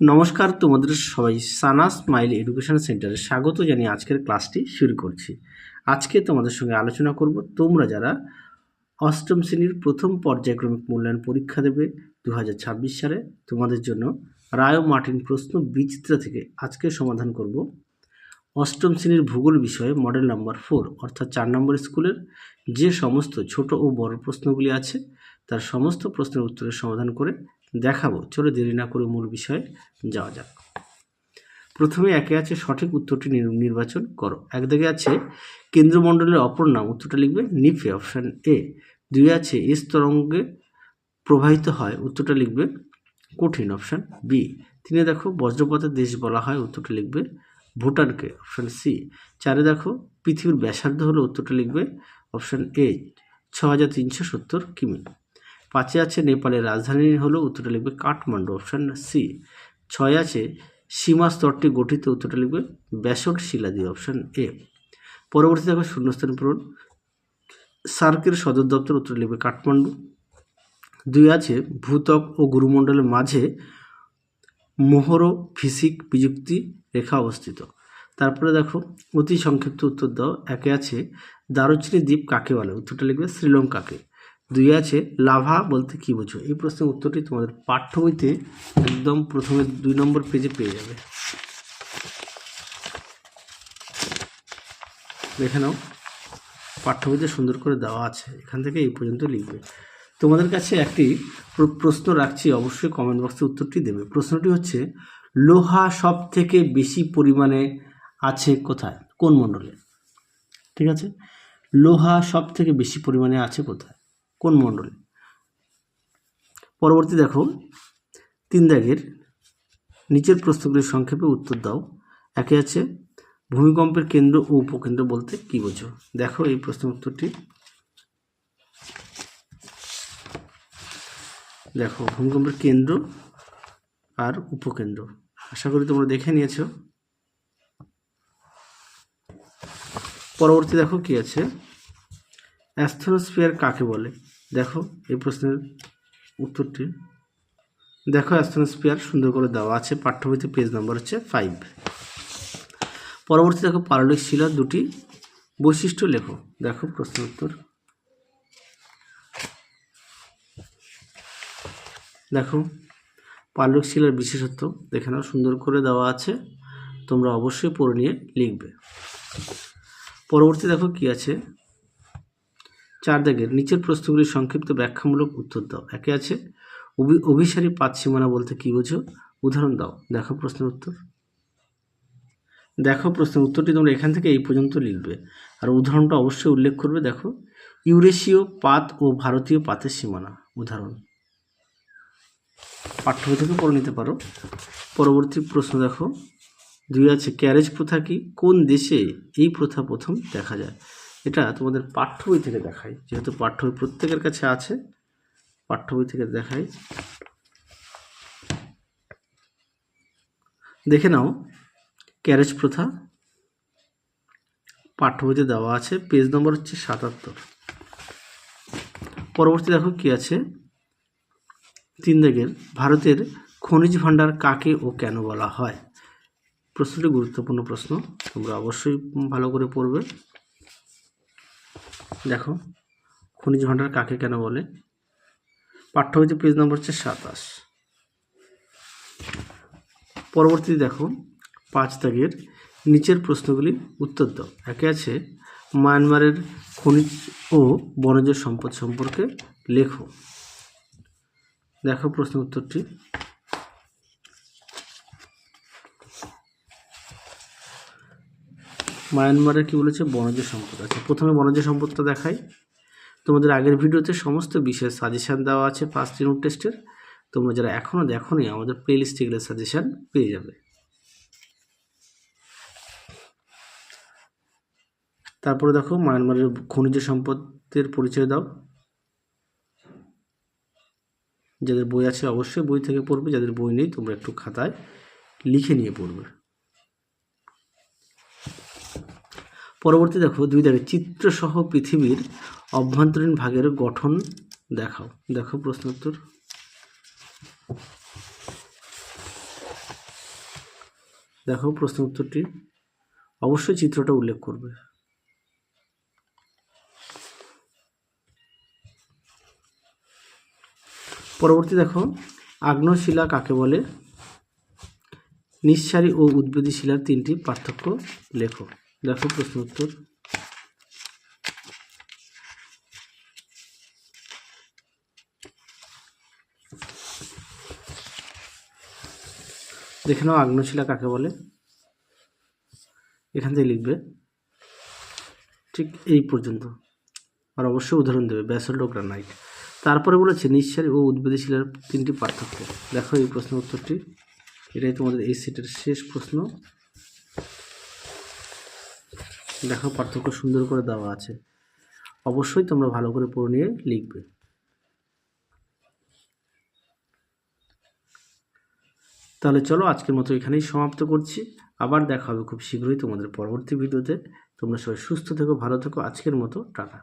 নমস্কার, তোমাদের সবাই সানা স্মাইল এডুকেশন সেন্টারে স্বাগত জানিয়ে আজকের ক্লাসটি শুরু করছি। আজকে তোমাদের সঙ্গে আলোচনা করব তোমরা যারা অষ্টম শ্রেণীর প্রথম পর্যায়ক্রমিক মূল্যায়ন পরীক্ষা দেবে 2026 সালে, তোমাদের জন্য রায় ও মার্টিন প্রশ্ন বিচিত্রা থেকে আজকে সমাধান করব অষ্টম শ্রেণীর ভূগোল বিষয়ে মডেল নাম্বার 4 অর্থাৎ 4 নম্বর স্কুলের যে সমস্ত ছোট ও বড় প্রশ্নগুলি আছে তার সমস্ত প্রশ্নের উত্তরের সমাধান করে দেখাবো। চলো দেরি না করে মূল বিষয়ে যাওয়া যাক। প্রথমে একে আছে সঠিক উত্তরটি নির্বাচন করো। একদিকে আছে কেন্দ্রমণ্ডলের অপর নাম, উত্তরটা লিখবে নিফে, অপশান এ। 2 আছে এস তরঙ্গে প্রবাহিত হয়, উত্তরটা লিখবে কঠিন, অপশান বি। 3 দেখো বজ্রপাতের দেশ বলা হয়, উত্তরটা লিখবে ভুটানকে, অপশান সি। 4 দেখো পৃথিবীর ব্যাসার্ধ হলো, উত্তরটা লিখবে অপশান এ 6370 কিমি। 5 আছে নেপালের রাজধানী হলো, উত্তরটা লিখবে কাঠমান্ডু, অপশান সি। 6 আছে সীমা স্তরটি গঠিত, উত্তরটা লিখবে ব্যাসল্ট শিলা দিয়ে, অপশান এ। পরবর্তী দেখো শূন্যস্থান পূরণ। সার্কের সদর দপ্তর, উত্তর লিখবে কাঠমান্ডু। 2 আছে ভূত্বক ও গুরুমণ্ডলের মাঝে মোহরোফিসিক বিযুক্তি রেখা অবস্থিত। তারপরে দেখো অতি সংক্ষিপ্ত উত্তর দাও। 1 আছে দারুচিনি দ্বীপ কাকে বলে, উত্তরটা লিখবে শ্রীলঙ্কাকে। 2 আছে লাভা বলতে কি বোঝো। এই প্রশ্নের উত্তরটি তোমাদের পাঠ্য বইতে একদম প্রথমে 2 নম্বর পেজে পেয়ে যাবে। দেখে নাও, পাঠ্য বইতে সুন্দর করে দেওয়া আছে, এখান থেকে এই পর্যন্ত লিখবে। তোমাদের কাছে একটি প্রশ্ন রাখছি, অবশ্যই কমেন্ট বক্সে উত্তরটি দেবে। প্রশ্নটি হচ্ছে লোহা সব থেকে বেশি পরিমাণে আছে কোথায়, কোন মণ্ডলে? ঠিক আছে, লোহা সব থেকে বেশি পরিমাণে আছে কোথায়, কোন মণ্ডলে? পরবর্তী দেখো 3 দাগের নিচের প্রশ্নগুলির সংক্ষেপে উত্তর দাও। 1 আছে ভূমিকম্পের কেন্দ্র ও উপকেন্দ্র বলতে কি বোঝো। দেখো এই প্রশ্নের উত্তরটি, দেখো ভূমিকম্পের কেন্দ্র আর উপকেন্দ্র, আশা করি তোমরা দেখে নিয়েছো। পরবর্তী দেখো কি আছে, অ্যাস্ট্রোস্ফিয়ার কাকে বলে। দেখো এই প্রশ্নের উত্তরটি, দেখো অ্যাস্ট্রোস্ফিয়ার সুন্দর করে দেওয়া আছে, পাঠ্য বইতে পেজ নাম্বার হচ্ছে 5। পরবর্তী দেখো পারলিক শিলার দুটি বৈশিষ্ট্য লেখো। দেখো প্রশ্নের উত্তর, দেখো পাললিক শিলার বিশেষত্ব দেখে নাও, সুন্দর করে দেওয়া আছে, তোমরা অবশ্যই পড়ে নিয়ে লিখবে। পরবর্তী দেখো কি আছে, 4 দাগের নিচের প্রশ্নগুলির সংক্ষিপ্ত ব্যাখ্যামূলক উত্তর দাও। 1 আছে অভিসারী পাত সীমানা বলতে কি বোঝো, উদাহরণ দাও। দেখো প্রশ্নের উত্তর, দেখো প্রশ্নের উত্তরটি তোমরা এখান থেকে এই পর্যন্ত লিখবে আর উদাহরণটা অবশ্যই উল্লেখ করবে। দেখো ইউরেশীয় পাত ও ভারতীয় পাতের সীমানা, উদাহরণ পাঠ্য বই থেকে পড়ে নিতে পারো। পরবর্তী প্রশ্ন দেখো 2 আছে ক্যারেজ প্রথা কি, কোন দেশে এই প্রথা প্রথম দেখা যায়। এটা তোমাদের পাঠ্য বই থেকে দেখাই, যেহেতু পাঠ্য বই প্রত্যেকের কাছে আছে, পাঠ্য বই থেকে দেখাই। দেখে নাও ক্যারেজ প্রথা, পাঠ্য বইতে দেওয়া আছে, পেজ নম্বর হচ্ছে 77। পরবর্তী দেখো কি আছে, 3 দাগের ভারতের খনিজ ভাণ্ডার কাকে ও কেন বলা হয়। প্রশ্নটি গুরুত্বপূর্ণ প্রশ্ন, তোমরা অবশ্যই ভালো করে পড়বে। দেখো খনিজ ভাণ্ডার কাকে কেন বলে, পাঠ্য বইতে পেজ নম্বর হচ্ছে 27। পরবর্তী দেখো 5 দাগের নিচের প্রশ্নগুলি উত্তর দাও। 1 আছে মায়ানমারের খনিজ ও বনজ সম্পদ সম্পর্কে লেখো। দেখো প্রশ্ন উত্তরটি, মায়ানমারের কি বলেছে, বনজ সম্পদ। আচ্ছা প্রথমে বনজ সম্পদটা দেখাই। তোমাদের আগের ভিডিওতে সমস্ত বিষয়ের সাজেশান দেওয়া আছে ফার্স্ট ইউনিট টেস্টের, তোমরা যারা এখনও দেখোনি আমাদের প্লেলিস্টে গেলে সাজেশান পেয়ে যাবে। তারপরে দেখো মায়ানমারের খনিজ সম্পদের পরিচয় দাও। যাদের বই আছে অবশ্যই বই থেকে পড়বে, যাদের বই নেই তোমরা একটু খাতায় লিখে নিয়ে পড়বে। পরবর্তী দেখো 2 দাগে চিত্রসহ পৃথিবীর অভ্যন্তরীণ ভাগের গঠন দেখাও। দেখো প্রশ্ন উত্তর, দেখো প্রশ্ন উত্তরটি, অবশ্যই চিত্রটা উল্লেখ করবে। পরবর্তী দেখো, আগ্নেয় শিলা কাকে বলে? নিঃসারী ও উদ্ভিদ শিলার 3টি পার্থক্য লেখো। দেখো প্রশ্ন উত্তর, দেখে নাও আগ্নেয় শিলা কাকে বলে। এখান থেকে লিখবে ঠিক এই পর্যন্ত, আর অবশ্যই উদাহরণ দেবে ব্যাসল্ট ও গ্রানাইট। তারপরে বলেছে নিঃসারী ও উদ্ভিদ শিলার 3টি পার্থক্য। দেখো এই প্রশ্ন উত্তরটি, এটাই তোমাদের এই সেটের শেষ প্রশ্ন। দেখো পার্থক্য সুন্দর করে দেওয়া আছে, অবশ্যই তোমরা ভালো করে পড়ে নিয়ে লিখবে। তাহলে চলো আজকের মতো এখানেই সমাপ্ত করছি। আবার দেখা হবে খুব শীঘ্রই তোমাদের পরবর্তী ভিডিওতে। তোমরা সবাই সুস্থ থেকো, ভালো থেকো। আজকের মতো টাটা।